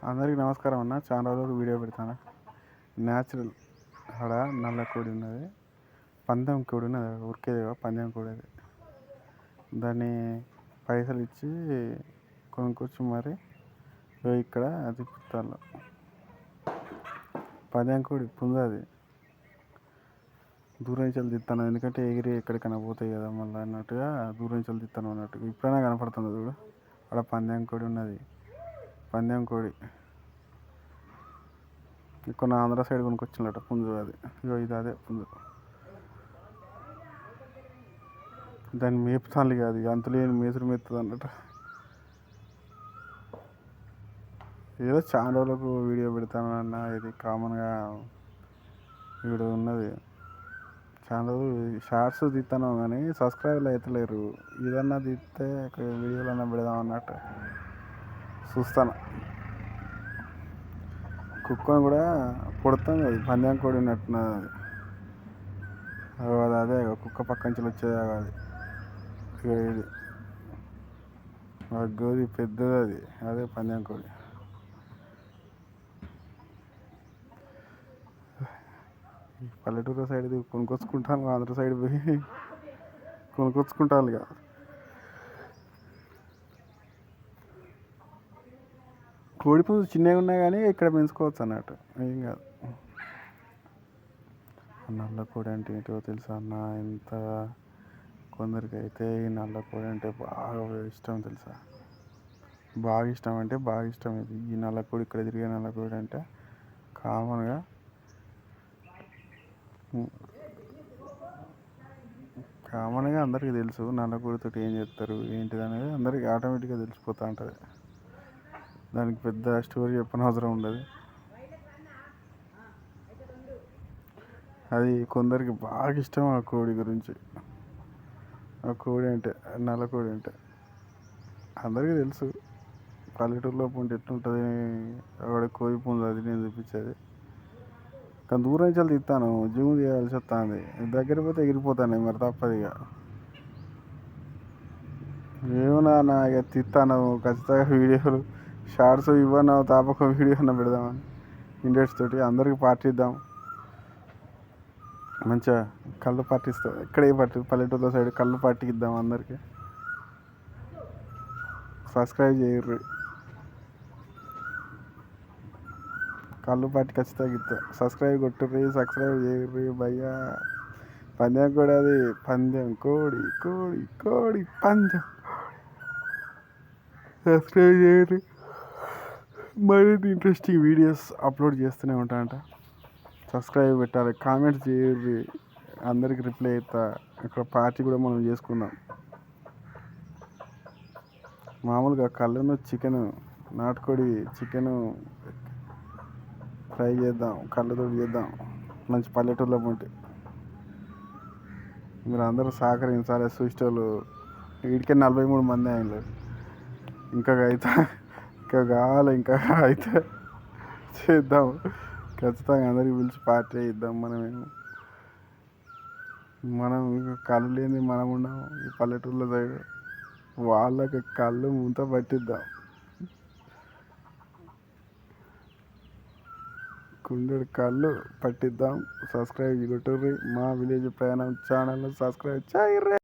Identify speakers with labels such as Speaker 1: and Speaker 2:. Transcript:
Speaker 1: అందరికీ నమస్కారం అన్న. చాలా రోజులకు వీడియో పెడతాను. న్యాచురల్ ఆడ నల్ల కోడి ఉన్నది, పందెం కోడి ఉన్నది, ఉరికేది పందెం కోడి. అది దాన్ని పైసలు ఇచ్చి కొనుక్కొచ్చి మరి ఇక్కడ తిప్పుతాను. పందెం కోడి పుంజది దూరం నుంచి తీస్తాను, ఎందుకంటే ఎగిరి ఎక్కడికైనా పోతాయి కదా మళ్ళీ అన్నట్టుగా దూరం నుంచి తీస్తాను అన్నట్టు. ఇప్పుడైనా కనపడుతుంది చూడు, అక్కడ పందెం కోడి ఉన్నది. పందెం కోడి కొన్ని ఆంధ్ర సైడ్ కొనుక్కొచ్చినట పుంజు. అది ఇది అదే పుంజు. దాన్ని మేపుతాను కాదు, అంతులేని మేసులు మేస్తుంది అన్నట్టు. ఏదో చాలా రోజులకు వీడియో పెడతాను అన్న. ఇది కామన్గా వీడియో ఉన్నది. చాలా రోజులు షార్ట్స్ తీస్తాను కానీ సబ్స్క్రైబర్లు అవుతలేరు. ఏదన్నా తీస్తే వీడియోలన్నా పెడదాం అన్నట్టు చూస్తాను. కుక్కను కూడా కొడతాం కదా, పందెం కోడి ఉన్నట్టున్నది. అది అదే కుక్క పక్క నుంచి వచ్చేది. అది ఇది గోది పెద్దది, అది అదే పందెం కోడి. పల్లెటూరు సైడ్ కొనుక్కొచ్చుకుంటాను, ఆంధ్ర సైడ్ పోయి కొనుక్కొచ్చుకుంటాను ఇక. కోడి పుంజు చిన్నగా ఉన్నాయి కానీ ఇక్కడ పెంచుకోవచ్చు అన్నట్టు, ఏం కాదు. నల్ల కోడి అంటే ఏంటో తెలుసా అన్న? ఎంత కొందరికి అయితే ఈ నల్ల కోడి అంటే బాగా ఇష్టం తెలుసా. బాగా ఇష్టం అంటే బాగా ఇష్టం. ఇది ఈ నల్ల కోడి, ఇక్కడ తిరిగే నల్ల కోడి అంటే కామన్గా అందరికీ తెలుసు. నల్ల కోడితో ఏం చేస్తారు ఏంటిది అనేది అందరికీ ఆటోమేటిక్గా తెలిసిపోతూ ఉంటుంది. దానికి పెద్ద స్టోరీ చెప్పనవసరం ఉండదు. అది కొందరికి బాగా ఇష్టం ఆ కోడి గురించి. ఆ కోడి అంటే, నల్ల కోడి అంటే అందరికీ తెలుసు. పల్లెటూరులో ఉంటే ఎట్లుంటుంది, అక్కడ కోడి పుంజు అది నేను చూపించేది. కానీ దూరం నుంచి తీస్తాను, జూమ్ చేయాల్సి వస్తుంది. దగ్గర పోతే ఎగిరిపోతాను, మరి తప్పదు ఇక. ఏమన్నా ఇక తీస్తాను ఖచ్చితంగా వీడియోలు, షార్ట్స్ ఇవ్వను తాపక వీడియో అన్న పెడదామని ఇండియన్స్ తోటి అందరికి పార్టీ ఇద్దాం. మంచిగా కళ్ళు పార్టీస్తాం. ఎక్కడ ఏ పార్టీ, పల్లెటూరులో సైడ్ కళ్ళు పార్టీ ఇద్దాం అందరికి. సబ్స్క్రైబ్ చేయర్రి, కళ్ళు పార్టీ ఖచ్చితంగా ఇద్దాం. సబ్స్క్రైబ్ చేయర్రి భయ్యా. పందెం కోడి, అది పందెం కోడి కోడి కోడి పందెం. సబ్స్క్రైబ్ చేయర్రి. మరిన్ని ఇంట్రెస్టింగ్ వీడియోస్ అప్లోడ్ చేస్తూనే ఉంటానంట. సబ్స్క్రైబ్ పెట్టాలి, కామెంట్స్ చేయర్రి, అందరికి రిప్లై అవుతా. ఇక్కడ పార్టీ కూడా మనం చేసుకుందాం. మామూలుగా కళ్ళను చికెను, నాటుకోడి చికెను ఫ్రై చేద్దాం, కళ్ళతో చేద్దాం. మంచి పల్లెటూరులో ఉంటే మీరు అందరూ సహకరించాలి. చూసేటోళ్ళు వీడికే 43 మంది అయినారు. ఇంకా కావాలి, ఇంకా అయితే చేద్దాం. ఖచ్చితంగా అందరికి పిలిచి పార్టీ ఇద్దాం. మనం కళ్ళు లేని మనం ఉన్నాం ఈ పల్లెటూరులో సైడ్. వాళ్ళకి కళ్ళు ముంత పట్టిద్దాం, కుండెడు కళ్ళు పట్టిద్దాం. సబ్స్క్రైబ్ కొట్టుర్రి. మా విలేజ్ ప్రయాణం ఛానల్ని సబ్స్క్రైబ్ చేయర్రి.